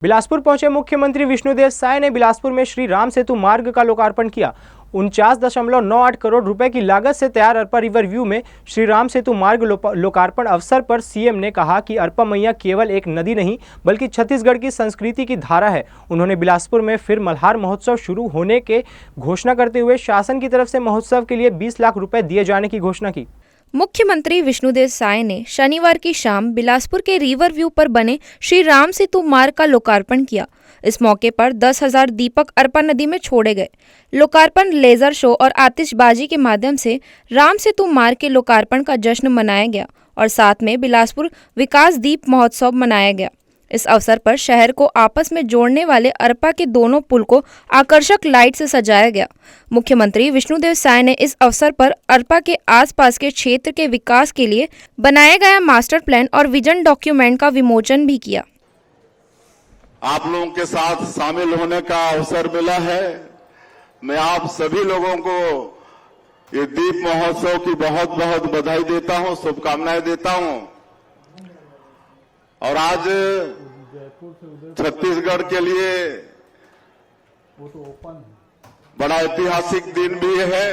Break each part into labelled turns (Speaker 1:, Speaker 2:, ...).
Speaker 1: बिलासपुर पहुंचे मुख्यमंत्री विष्णुदेव साय ने बिलासपुर में श्री राम सेतु मार्ग का लोकार्पण किया। 49.98 करोड़ रुपए की लागत से तैयार अरपा रिवर व्यू में श्री राम सेतु मार्ग लोकार्पण अवसर पर सीएम ने कहा कि अरपा मैया केवल एक नदी नहीं बल्कि छत्तीसगढ़ की संस्कृति की धारा है। उन्होंने बिलासपुर में फिर मल्हार महोत्सव शुरू होने के घोषणा करते हुए शासन की तरफ से महोत्सव के लिए 20 लाख रुपए दिए जाने की घोषणा की।
Speaker 2: मुख्यमंत्री विष्णुदेव साय ने शनिवार की शाम बिलासपुर के रिवर व्यू पर बने श्री राम सेतु मार्ग का लोकार्पण किया। इस मौके पर 10,000 दीपक अरपा नदी में छोड़े गए। लोकार्पण लेजर शो और आतिशबाजी के माध्यम से राम सेतु मार्ग के लोकार्पण का जश्न मनाया गया और साथ में बिलासपुर विकास दीप महोत्सव मनाया गया। इस अवसर पर शहर को आपस में जोड़ने वाले अरपा के दोनों पुल को आकर्षक लाइट से सजाया गया। मुख्यमंत्री विष्णुदेव साय ने इस अवसर पर अरपा के आसपास के क्षेत्र के विकास के लिए बनाया गया मास्टर प्लान और विजन डॉक्यूमेंट का विमोचन भी किया।
Speaker 3: आप लोगों के साथ शामिल होने का अवसर मिला है। मैं आप सभी लोगों को ये दीप महोत्सव की बहुत बहुत बधाई देता हूं, शुभकामनाएं देता हूं। और आज छत्तीसगढ़ के लिए बड़ा ऐतिहासिक दिन भी है।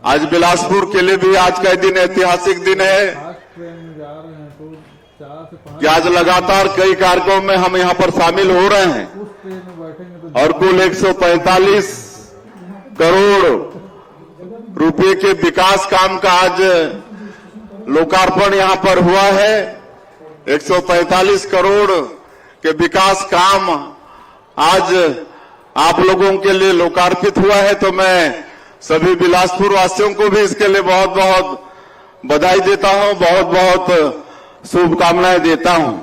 Speaker 3: आज बिलासपुर के लिए भी आज का दिन ऐतिहासिक दिन है कि आज लगातार कई कार्यक्रमों में हम यहां पर शामिल हो रहे हैं और कुल 145 करोड़ रुपए के विकास काम का आज लोकार्पण यहां पर हुआ है। 145 करोड़ के विकास काम आज आप लोगों के लिए लोकार्पित हुआ है, तो मैं सभी बिलासपुर वासियों को भी इसके लिए बहुत बहुत बधाई देता हूं, बहुत बहुत शुभकामनाएं देता हूं।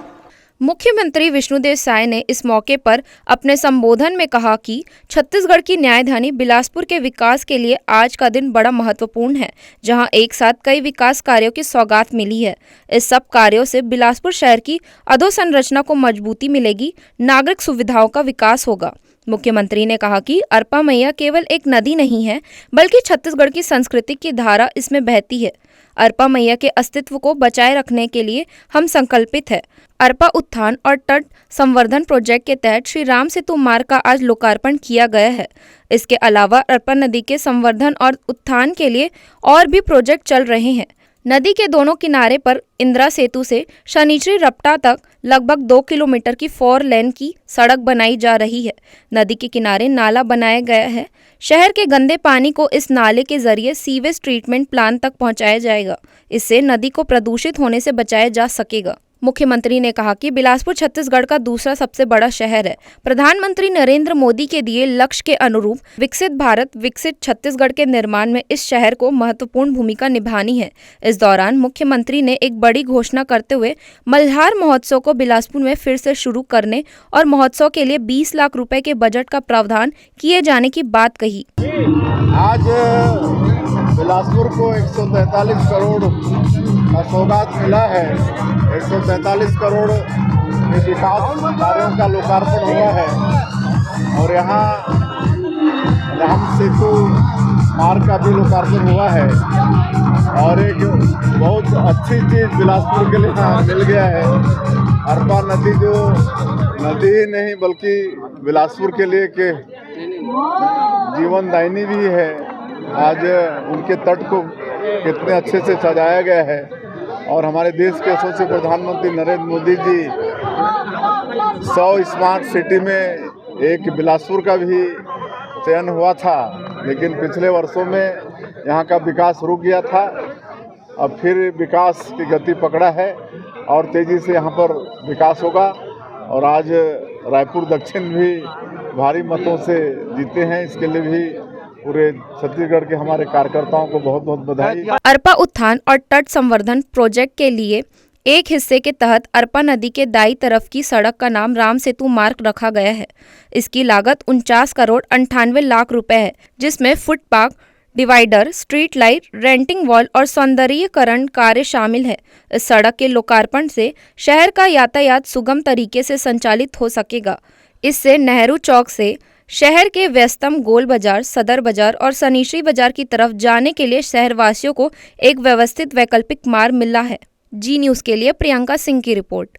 Speaker 2: मुख्यमंत्री विष्णुदेव साय ने इस मौके पर अपने संबोधन में कहा कि छत्तीसगढ़ की न्यायधानी बिलासपुर के विकास के लिए आज का दिन बड़ा महत्वपूर्ण है, जहां एक साथ कई विकास कार्यों की सौगात मिली है। इस सब कार्यों से बिलासपुर शहर की अधोसंरचना को मजबूती मिलेगी, नागरिक सुविधाओं का विकास होगा। मुख्यमंत्री ने कहा कि अरपा मैया केवल एक नदी नहीं है बल्कि छत्तीसगढ़ की संस्कृति की धारा इसमें बहती है। अरपा मैया के अस्तित्व को बचाए रखने के लिए हम संकल्पित है। अरपा उत्थान और तट संवर्धन प्रोजेक्ट के तहत श्री राम सेतु मार्ग का आज लोकार्पण किया गया है। इसके अलावा अरपा नदी के संवर्धन और उत्थान के लिए और भी प्रोजेक्ट चल रहे हैं। नदी के दोनों किनारे पर इंदिरा सेतु से शनिचरी रपटा तक लगभग 2 किलोमीटर की 4 लेन की सड़क बनाई जा रही है। नदी के किनारे नाला बनाया गया है। शहर के गंदे पानी को इस नाले के जरिए सीवेज ट्रीटमेंट प्लांट तक पहुंचाया जाएगा। इससे नदी को प्रदूषित होने से बचाया जा सकेगा। मुख्यमंत्री ने कहा कि बिलासपुर छत्तीसगढ़ का दूसरा सबसे बड़ा शहर है। प्रधानमंत्री नरेंद्र मोदी के दिए लक्ष्य के अनुरूप विकसित भारत विकसित छत्तीसगढ़ के निर्माण में इस शहर को महत्वपूर्ण भूमिका निभानी है। इस दौरान मुख्यमंत्री ने एक बड़ी घोषणा करते हुए मल्हार महोत्सव को बिलासपुर में फिर से शुरू करने और महोत्सव के लिए 20 लाख रुपए के बजट का प्रावधान किए जाने की बात कही।
Speaker 3: आज बिलासपुर को 143 करोड़ का सौगात मिला है। 143 करोड़ के विकास कार्यों का लोकार्पण हुआ है और यहाँ राम सेतु मार्ग का भी लोकार्पण हुआ है और एक बहुत अच्छी चीज़ बिलासपुर के लिए मिल गया है। अरपा नदी जो नदी ही नहीं बल्कि बिलासपुर के लिए के जीवनदायिनी भी है। आज उनके तट को कितने अच्छे से सजाया गया है और हमारे देश के यशस्वी प्रधानमंत्री नरेंद्र मोदी जी 100 स्मार्ट सिटी में एक बिलासपुर का भी चयन हुआ था, लेकिन पिछले वर्षों में यहाँ का विकास रुक गया था। अब फिर विकास की गति पकड़ा है और तेज़ी से यहाँ पर विकास होगा और आज रायपुर दक्षिण भी भारी मतों से जीते हैं। इसके लिए भी पूरे छत्तीसगढ़ के हमारे कार्यकर्ताओं को बहुत बहुत बधाई।
Speaker 2: अरपा उत्थान और तट संवर्धन प्रोजेक्ट के लिए एक हिस्से के तहत अरपा नदी के दाईं तरफ की सड़क का नाम राम सेतु मार्ग रखा गया है। इसकी लागत 49 करोड़ 98 लाख रुपए है, जिसमें footpath, divider, street light, renting wall और सौंदर्यीकरण कार्य शामिल है। इस सड़क के लोकार्पण से शहर का यातायात सुगम तरीके से संचालित हो सकेगा। इससे नेहरू चौक से शहर के व्यस्तम गोल बाजार, सदर बाजार और सनीश्री बाजार की तरफ जाने के लिए शहरवासियों को एक व्यवस्थित वैकल्पिक मार्ग मिला है। जी न्यूज़ के लिए प्रियंका सिंह की रिपोर्ट।